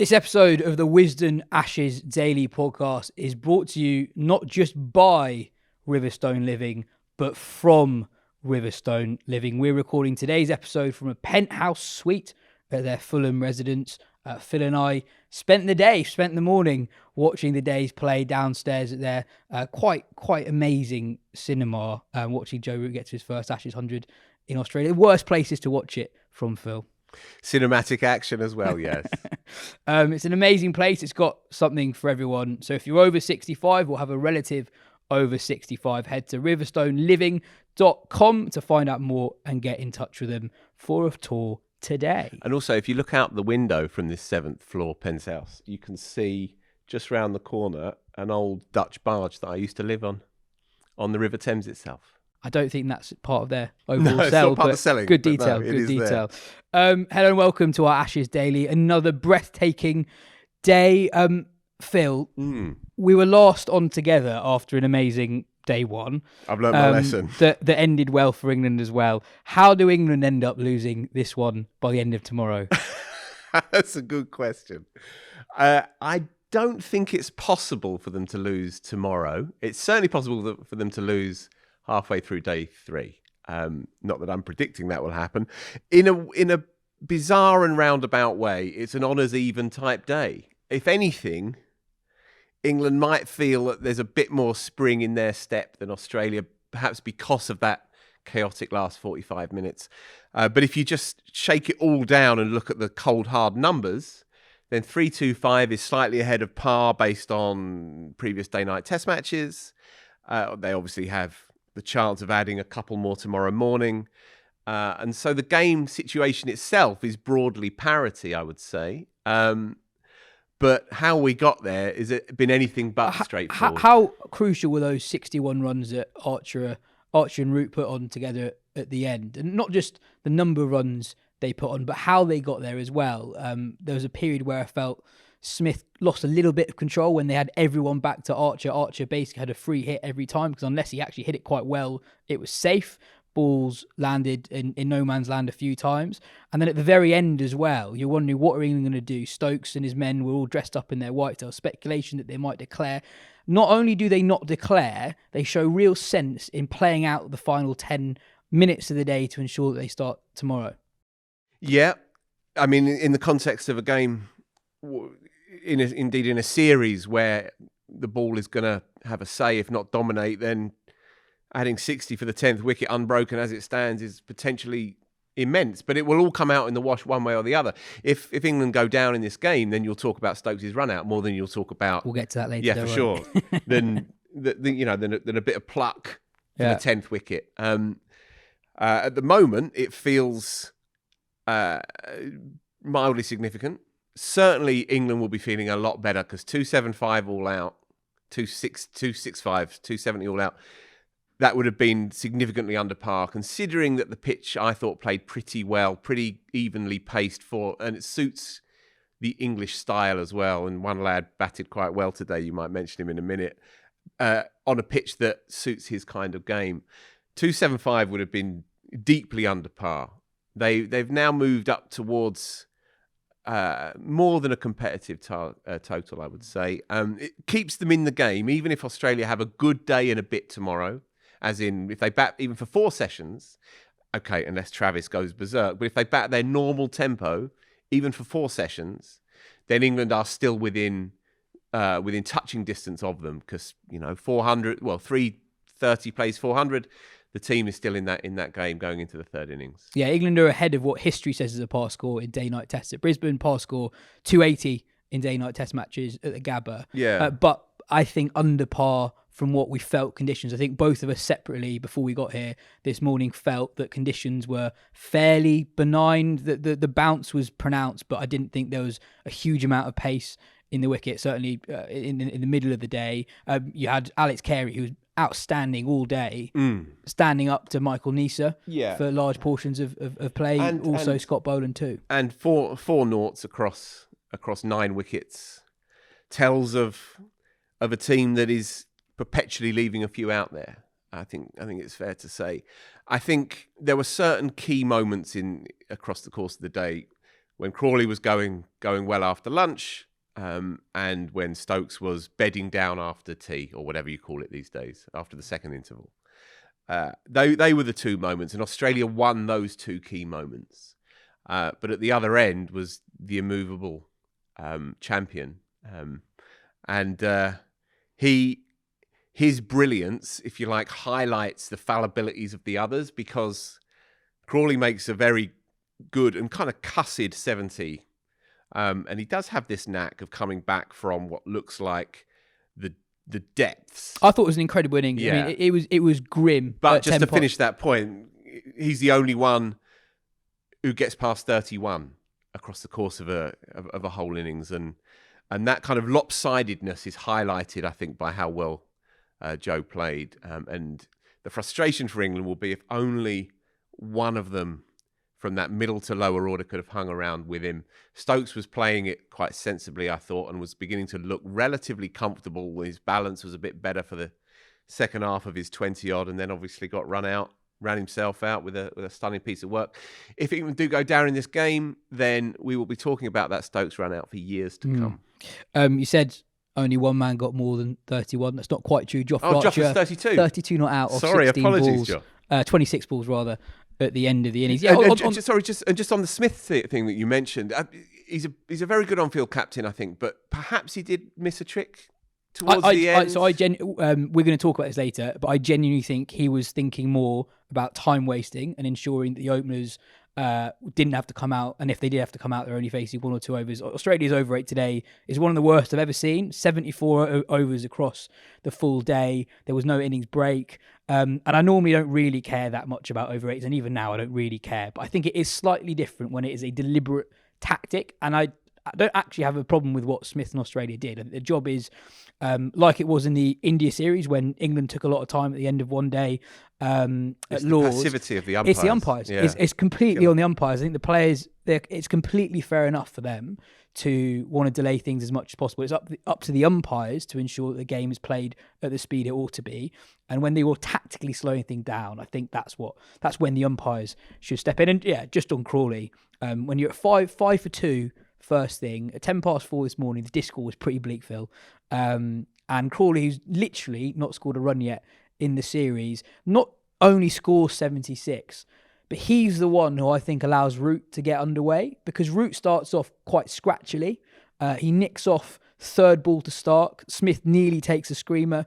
This episode of the Wisden Ashes Daily Podcast is brought to you not just by RIVERSTONE Living, but from RIVERSTONE Living. We're recording today's episode from a penthouse suite at their Fulham residence. Phil and I spent the morning watching the days play downstairs at their quite amazing cinema, watching Joe Root get to his first Ashes 100 in Australia. Worst places to watch it from, Phil. Cinematic action as well, yes. It's an amazing place. It's got something for everyone. So if you're over 65 or have a relative over 65, head to riverstoneliving.com to find out more and get in touch with them for a tour today. And also, if you look out the window from this 7th floor penthouse, you can see just round the corner an old Dutch barge that I used to live on the River Thames itself. I don't think that's part of their overall no, it's sell, not part but of the selling, good but detail, no, good detail. Hello and welcome to our Ashes Daily. Another breathtaking day. Phil, we were last on together after an amazing day one. I've learned my lesson. That ended well for England as well. How do England end up losing this one by the end of tomorrow? That's a good question. I don't think it's possible for them to lose tomorrow. It's certainly possible for them to lose halfway through day 3. Not that I'm predicting that will happen. In a bizarre and roundabout way, it's an honours even type day. If anything, England might feel that there's a bit more spring in their step than Australia, perhaps because of that chaotic last 45 minutes. But if you just shake it all down and look at the cold, hard numbers, then 3-2-5 is slightly ahead of par based on previous day-night test matches. They obviously have the chance of adding a couple more tomorrow morning. And so the game situation itself is broadly parity, I would say. But how we got there, is it been anything but straightforward? How crucial were those 61 runs that Archer and Root put on together at the end? And not just the number of runs they put on, but how they got there as well. There was a period where I felt Smith lost a little bit of control when they had everyone back to Archer. Archer basically had a free hit every time because unless he actually hit it quite well, it was safe. Balls landed in no man's land a few times. And then at the very end as well, you're wondering what are England going to do? Stokes and his men were all dressed up in their white. There was speculation that they might declare. Not only do they not declare, they show real sense in playing out the final 10 minutes of the day to ensure that they start tomorrow. Yeah. I mean, in the context of a game, indeed in a series where the ball is going to have a say, if not dominate, then adding 60 for the 10th wicket unbroken as it stands is potentially immense. But it will all come out in the wash one way or the other. If England go down in this game, then you'll talk about Stokes' run out more than you'll talk about... We'll get to that later. Yeah, for sure. than a bit of pluck for the 10th wicket. At the moment, it feels mildly significant. Certainly, England will be feeling a lot better because 275 all out, 265, 270 all out. That would have been significantly under par, considering that the pitch, I thought, played pretty well, pretty evenly paced and it suits the English style as well. And one lad batted quite well today, you might mention him in a minute, on a pitch that suits his kind of game. 275 would have been deeply under par. They've now moved up towards more than a competitive total, I would say. It keeps them in the game, even if Australia have a good day and a bit tomorrow. As in, if they bat even for 4 sessions, okay, unless Travis goes berserk, but if they bat their normal tempo, even for 4 sessions, then England are still within touching distance of them because 330 plays 400. The team is still in that game going into the 3rd innings. Yeah, England are ahead of what history says is a par score in day-night tests at Brisbane. Par score 280 in day-night test matches at the Gabba. Yeah, but I think under par from what we felt conditions. I think both of us separately before we got here this morning felt that conditions were fairly benign. The bounce was pronounced, but I didn't think there was a huge amount of pace in the wicket. Certainly in the middle of the day, you had Alex Carey, who was outstanding all day, standing up to Michael Neser for large portions of play. And also Scott Boland too. And four noughts across 9 wickets tells of a team that is perpetually leaving a few out there. I think it's fair to say. I think there were certain key moments across the course of the day when Crawley was going well after lunch, and when Stokes was bedding down after tea, or whatever you call it these days, after the second interval. They were the two moments, and Australia won those two key moments. But at the other end was the immovable champion. And his brilliance, if you like, highlights the fallibilities of the others, because Crawley makes a very good and kind of cussed 70. And he does have this knack of coming back from what looks like the depths. I thought it was an incredible innings. Yeah. I mean, it was grim. But just to finish that point, he's the only one who gets past 31 across the course of a whole innings, and that kind of lopsidedness is highlighted, I think, by how well Joe played. And the frustration for England will be if only one of them from that middle to lower order could have hung around with him. Stokes was playing it quite sensibly, I thought, and was beginning to look relatively comfortable. His balance was a bit better for the second half of his 20-odd, and then obviously got ran himself out with a stunning piece of work. If England do go down in this game, then we will be talking about that Stokes run out for years to come. You said only one man got more than 31. That's not quite true. Joff's 32. 32 not out of Sorry, 16 apologies, balls. Joff. 26 balls, rather, at the end of the innings. Yeah, Just on the Smith thing that you mentioned, he's a very good on-field captain, I think, but perhaps he did miss a trick towards the end. We're going to talk about this later, but I genuinely think he was thinking more about time wasting and ensuring that the openers didn't have to come out, and if they did have to come out, they're only facing one or two overs. Australia's over rate today is one of the worst I've ever seen. 74 overs across the full day. There was no innings break. And I normally don't really care that much about over rates, and even now I don't really care. But I think it is slightly different when it is a deliberate tactic, and I don't actually have a problem with what Smith and Australia did. The job is like it was in the India series when England took a lot of time at the end of one day. It's the Lords. Passivity of the umpires. It's the umpires. Yeah. It's completely on the umpires. I think the players, it's completely fair enough for them to want to delay things as much as possible. It's up to the umpires to ensure that the game is played at the speed it ought to be. And when they were tactically slowing things down, I think that's when the umpires should step in. And yeah, just on Crawley, when you're at 5 for 2 first thing, at 4:10 this morning, the disc score was pretty bleak, Phil. And Crawley, who's literally not scored a run yet in the series, not only scores 76, but he's the one who I think allows Root to get underway, because Root starts off quite scratchily. He nicks off third ball to Stark. Smith nearly takes a screamer.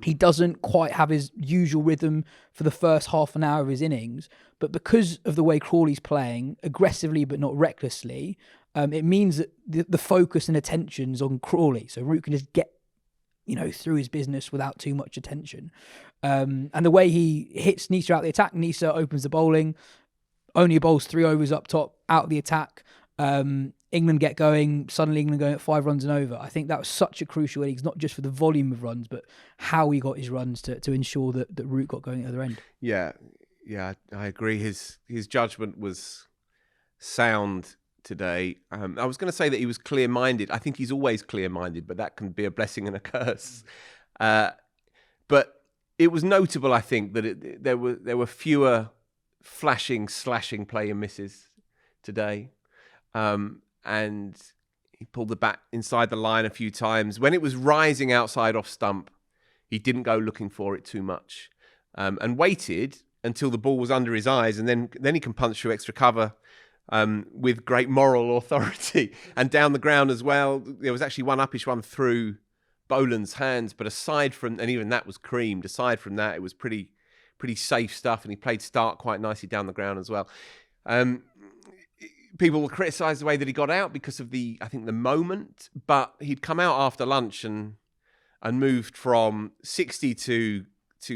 He doesn't quite have his usual rhythm for the first half an hour of his innings, but because of the way Crawley's playing, aggressively but not recklessly, it means that the focus and attention's on Crawley, so Root can just get through his business without too much attention. And the way he hits Nisa out the attack, Nisa opens the bowling, only bowls 3 overs up top, out the attack. England get going, suddenly England going at 5 runs and over. I think that was such a crucial innings, not just for the volume of runs, but how he got his runs to ensure that Root got going at the other end. Yeah, I agree. His judgment was sound today. I was going to say that he was clear-minded. I think he's always clear-minded, but that can be a blessing and a curse. But it was notable, I think, that there were fewer flashing, slashing play and misses today. And he pulled the bat inside the line a few times. When it was rising outside off stump, he didn't go looking for it too much, and waited until the ball was under his eyes, and then he can punch through extra cover with great moral authority. And down the ground as well, there was actually one uppish one through Boland's hands, but aside from, and even that was creamed, aside from that, it was pretty safe stuff, and he played Stark quite nicely down the ground as well. People will criticise the way that he got out because of the moment, but he'd come out after lunch and moved from 60 to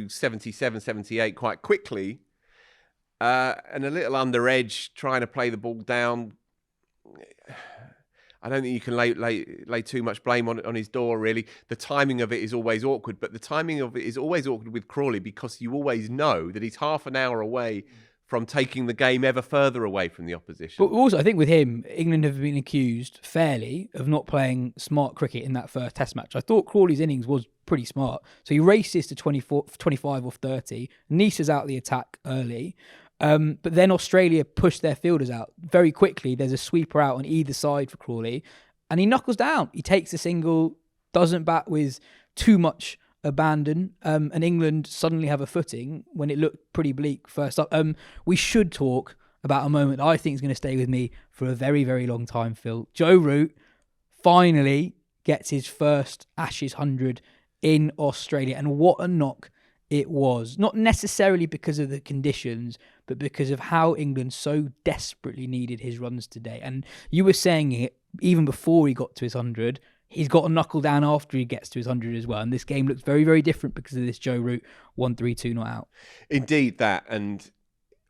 77, 78 quite quickly, and a little under edge, trying to play the ball down. I don't think you can lay too much blame on his door, really. The timing of it is always awkward, but the timing of it is always awkward with Crawley because you always know that he's half an hour away from taking the game ever further away from the opposition. But also, I think with him, England have been accused fairly of not playing smart cricket in that first Test match. I thought Crawley's innings was pretty smart. So he races to 25 off 30. Nisa's out the attack early. But then Australia pushed their fielders out very quickly. There's a sweeper out on either side for Crawley, and he knuckles down. He takes a single, doesn't bat with too much abandon, and England suddenly have a footing when it looked pretty bleak first up. We should talk about a moment I think is going to stay with me for a very, very long time, Phil. Joe Root finally gets his first Ashes 100 in Australia, and what a knock it was. Not necessarily because of the conditions, but because of how England so desperately needed his runs today. And you were saying it even before he got to his 100. He's got a knuckle down after he gets to his 100 as well. And this game looks very, very different because of this Joe Root 1-3-2 not out. Indeed, that. And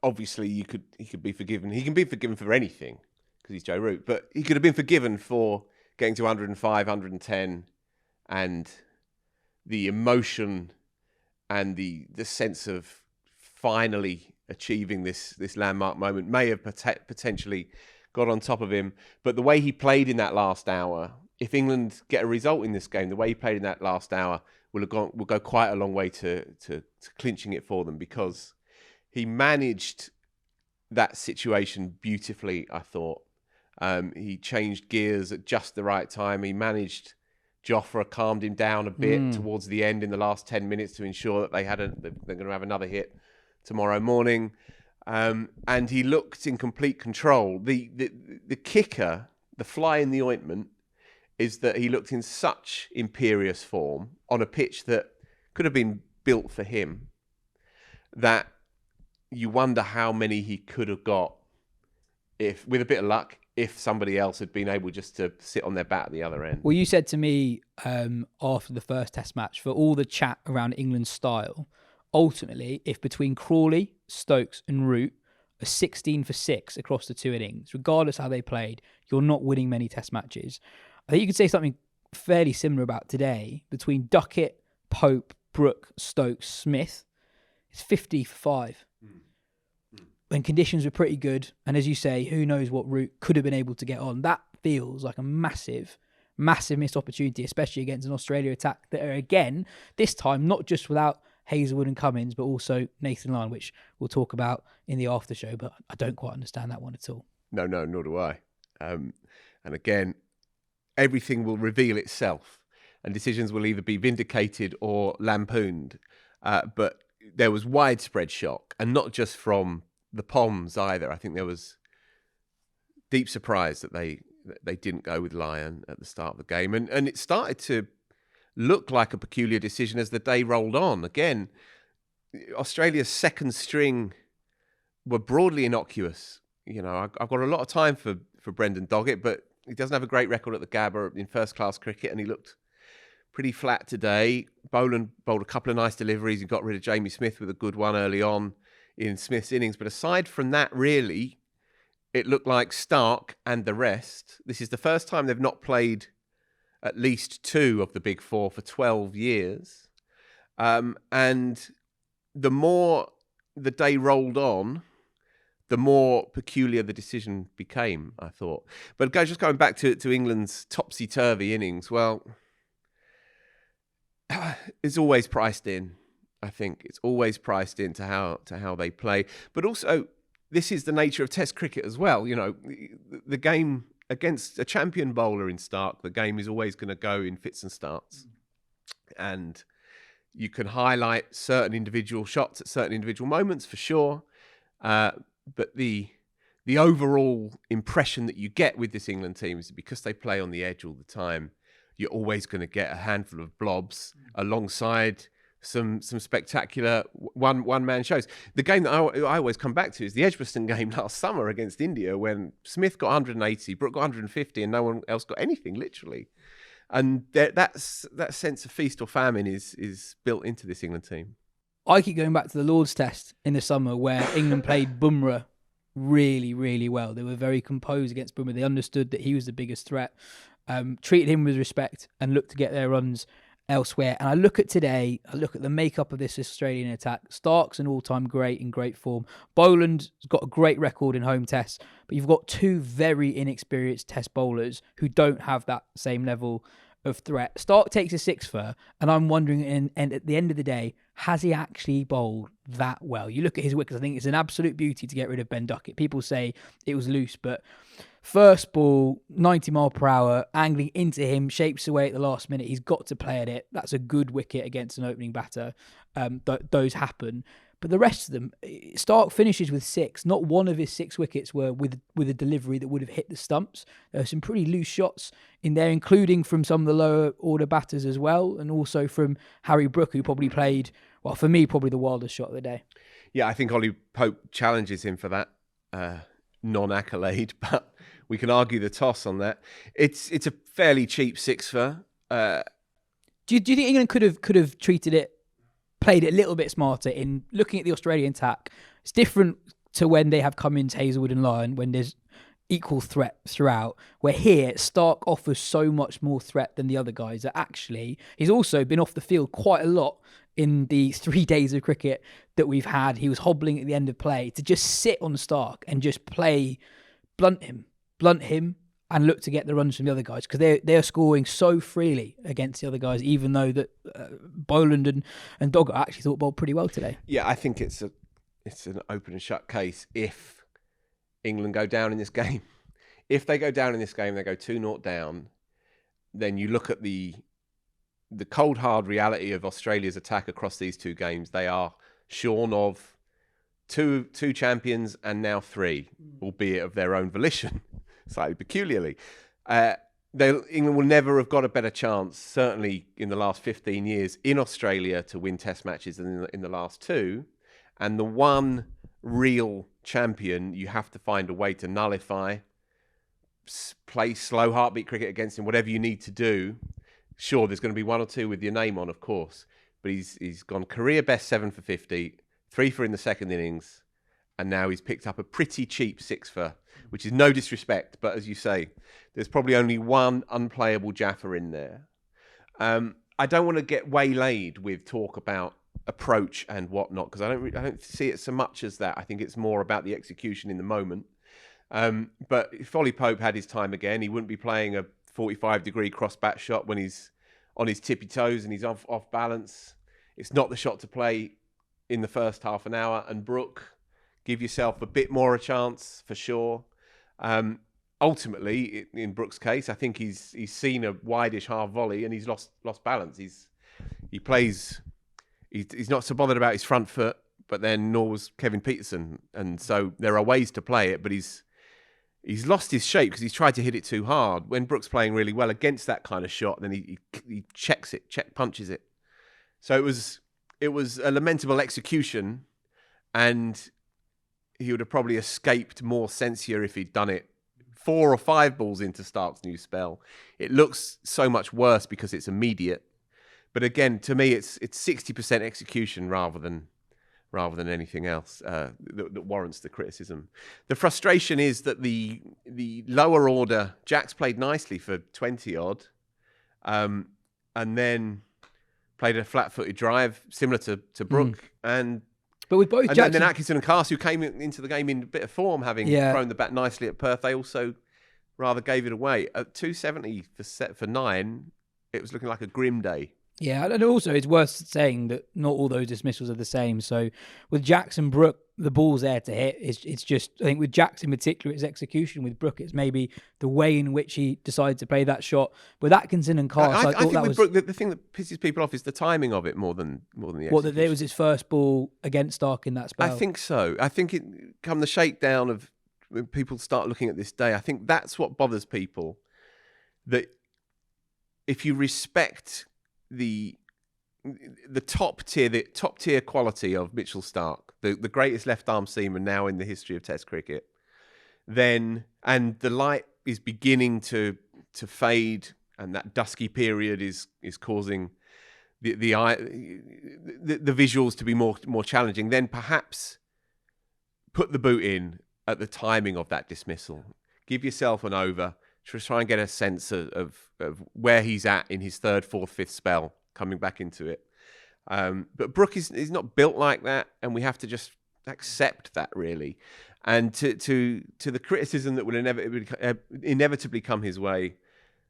obviously he could be forgiven. He can be forgiven for anything because he's Joe Root. But he could have been forgiven for getting to 105, 110, and the emotion and the sense of finally achieving this landmark moment may have potentially got on top of him. But the way he played in that last hour, if England get a result in this game, the way he played in that last hour will go quite a long way to clinching it for them, because he managed that situation beautifully, I thought. He changed gears at just the right time. He managed Jofra, calmed him down a bit towards the end in the last 10 minutes to ensure that they're going to have another hit tomorrow morning. And he looked in complete control. The kicker, the fly in the ointment, is that he looked in such imperious form on a pitch that could have been built for him, that you wonder how many he could have got if, with a bit of luck, if somebody else had been able just to sit on their bat at the other end. Well, you said to me after the first test match, for all the chat around England's style, ultimately, if between Crawley, Stokes and Root are 16 for 6 across the two innings, regardless how they played, you're not winning many test matches. I think you could say something fairly similar about today. Between Duckett, Pope, Brooke, Stokes, Smith, it's 50 for 5. When conditions were pretty good, and as you say, who knows what Root could have been able to get on. That feels like a massive, massive missed opportunity, especially against an Australia attack that are, again, this time, not just without Hazelwood and Cummins, but also Nathan Lyon, which we'll talk about in the after show, but I don't quite understand that one at all. No, nor do I. And again, everything will reveal itself, and decisions will either be vindicated or lampooned. But there was widespread shock, and not just from the Poms either. I think there was deep surprise that they didn't go with Lyon at the start of the game, and it started to look like a peculiar decision as the day rolled on. Again, Australia's second string were broadly innocuous. You know, I've got a lot of time for Brendan Doggett, but he doesn't have a great record at the Gabba in first-class cricket, and he looked pretty flat today. Boland bowled a couple of nice deliveries. He got rid of Jamie Smith with a good one early on in Smith's innings. But aside from that, really, it looked like Stark and the rest. This is the first time they've not played at least 2 of the big 4 for 12 years. And the more the day rolled on, the more peculiar the decision became, I thought. But just going back to England's topsy-turvy innings, well, it's always priced in. I think it's always priced into how they play. But also, this is the nature of Test cricket as well. You know, the game against a champion bowler in Stark, the game is always going to go in fits and starts. And you can highlight certain individual shots at certain individual moments for sure. But the overall impression that you get with this England team is that because they play on the edge all the time, you're always going to get a handful of blobs alongside some spectacular one-man shows. The game that I always come back to is the Edgbaston game last summer against India, when Smith got 180, Brooke got 150, and no one else got anything, literally. And that sense of feast or famine is built into this England team. I keep going back to the Lord's Test in the summer, where England played Bumrah really, really well. They were very composed against Bumrah. They understood that he was the biggest threat, treated him with respect, and looked to get their runs elsewhere. And I look at today, I look at the makeup of this Australian attack. Stark's an all-time great, in great form. Boland's got a great record in home tests, but you've got 2 very inexperienced test bowlers who don't have that same level of threat. Stark takes a 6 for, and I'm wondering, and at the end of the day, has he actually bowled that well? You look at his wickets, I think it's an absolute beauty to get rid of Ben Duckett. People say it was loose, but first ball, 90 mile per hour, angling into him, shapes away at the last minute. He's got to play at it. That's a good wicket against an opening batter. Those happen. But the rest of them, Stark finishes with 6. Not one of his 6 wickets were with a delivery that would have hit the stumps. There were some pretty loose shots in there, including from some of the lower order batters as well, and also from Harry Brook, who probably played, well, for me, probably the wildest shot of the day. Yeah, I think Ollie Pope challenges him for that non-accolade, but we can argue the toss on that. It's a fairly cheap 6 for. Do you think England could have treated it, played it a little bit smarter in looking at the Australian attack? It's different to when they have Cummins, Hazelwood and Lyon, when there's equal threat throughout, where here Stark offers so much more threat than the other guys that actually he's also been off the field quite a lot in the 3 days of cricket that we've had. He was hobbling at the end of play. To just sit on Stark and just play, blunt him and look to get the runs from the other guys, because they're scoring so freely against the other guys, even though that Boland and Dogger actually thought bowled pretty well today. Yeah, I think it's an open and shut case if England go down in this game. If they go down in this game, they go 2-0 down, then you look at the cold hard reality of Australia's attack across these 2 games. They are shorn of two champions and now 3, albeit of their own volition. Slightly peculiarly. England will never have got a better chance, certainly in the last 15 years, in Australia to win Test matches than in the last 2. And the one real champion, you have to find a way to nullify, play slow heartbeat cricket against him, whatever you need to do. Sure, there's going to be 1 or 2 with your name on, of course, but he's gone career best 7 for 50, 3 for in the second innings, and now he's picked up a pretty cheap 6 for, which is no disrespect, but as you say, there's probably only one unplayable Jaffa in there. I don't want to get waylaid with talk about approach and whatnot, because I don't see it so much as that. I think it's more about the execution in the moment. But if Ollie Pope had his time again, he wouldn't be playing a 45-degree cross-bat shot when he's on his tippy toes and he's off balance. It's not the shot to play in the first half an hour. And Brook, give yourself a bit more a chance for sure. Ultimately, in Brook's case, I think he's seen a wideish half volley and he's lost balance. He's not so bothered about his front foot, but then nor was Kevin Peterson. And so there are ways to play it, but he's lost his shape because he's tried to hit it too hard. When Brook's playing really well against that kind of shot, then he punches it. So it was a lamentable execution, and he would have probably escaped more censure if he'd done it 4 or 5 balls into Stark's new spell. It looks so much worse because it's immediate. But again, to me, it's 60% execution rather than anything else that warrants the criticism. The frustration is that the lower order, Jack's played nicely for 20 odd, and then played a flat-footed drive similar to Brook, But with both and then Atkinson and Carse, who came into the game in a bit of form, having thrown the bat nicely at Perth, they also rather gave it away. At 270 for 9, it was looking like a grim day. Yeah, and also it's worth saying that not all those dismissals are the same. So with Jackson, Brook, the ball's there to hit. It's just, I think with Jackson in particular, it's execution. With Brook, it's maybe the way in which he decided to play that shot. With Atkinson and Carse, I think with Brook, the thing that pisses people off is the timing of it more than the execution. What, that it was his first ball against Stark in that spell? I think so. I think it come the shakedown of when people start looking at this day. I think that's what bothers people. That if you respect the top tier quality of Mitchell Stark, the greatest left arm seamer now in the history of Test cricket, then, and the light is beginning to fade, and that dusky period is causing the visuals to be more challenging, then perhaps put the boot in at the timing of that dismissal. Give yourself an over. Try and get a sense of where he's at in his 3rd, 4th, 5th spell coming back into it. But Brook is not built like that, and we have to just accept that, really. And to the criticism that will inevitably come his way,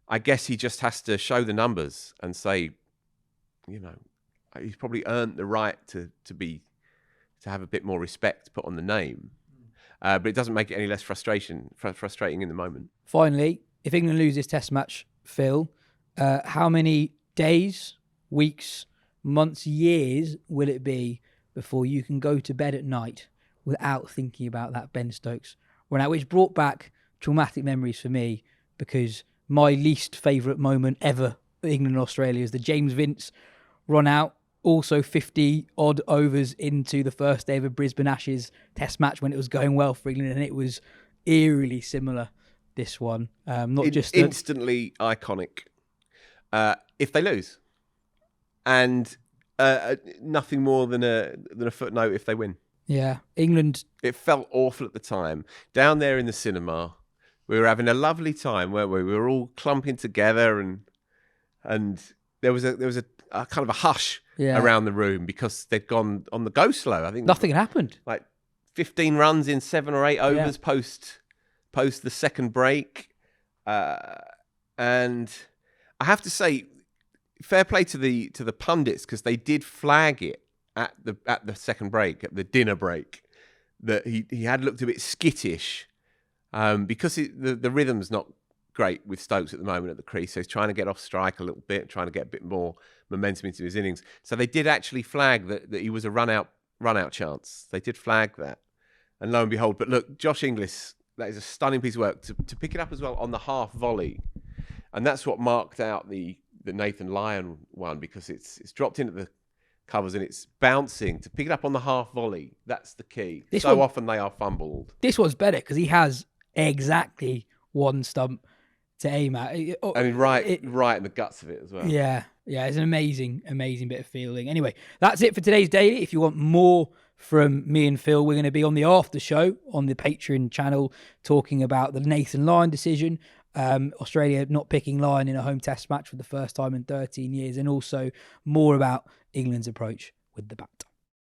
I guess he just has to show the numbers and say, he's probably earned the right to have a bit more respect put on the name. But it doesn't make it any less frustrating in the moment. Finally, if England lose this Test match, Phil, how many days, weeks, months, years will it be before you can go to bed at night without thinking about that Ben Stokes run out, which brought back traumatic memories for me, because my least favourite moment ever at England and Australia is the James Vince run out. Also 50-odd overs into the first day of a Brisbane Ashes Test match when it was going well for England, and it was eerily similar, this one. Instantly iconic if they lose. And nothing more than a footnote if they win. Yeah, England... It felt awful at the time. Down there in the cinema, we were having a lovely time, weren't we? We were all clumping together, and there was a kind of a hush around the room because they'd gone on the go slow. I think nothing had happened. Like 15 runs in 7 or 8 overs post the second break, and I have to say, fair play to the pundits, because they did flag it at the second break, at the dinner break, that he had looked a bit skittish, because the rhythm's not great with Stokes at the moment at the crease, so he's trying to get off strike a little bit, trying to get a bit more momentum into his innings. So they did actually flag that he was a run out chance. They did flag that, and lo and behold. But look, Josh Inglis, that is a stunning piece of work to pick it up as well on the half volley, and that's what marked out the Nathan Lyon one, because it's dropped into the covers and it's bouncing. To pick it up on the half volley, that's the key. Often they are fumbled. This one's better because he has exactly one stump to aim at. And right in the guts of it as well. Yeah, it's an amazing bit of fielding. Anyway, that's it for today's Daily. If you want more from me and Phil, we're going to be on the after show on the Patreon channel talking about the Nathan Lyon decision, Australia not picking Lyon in a home Test match for the first time in 13 years, and also more about England's approach with the bat.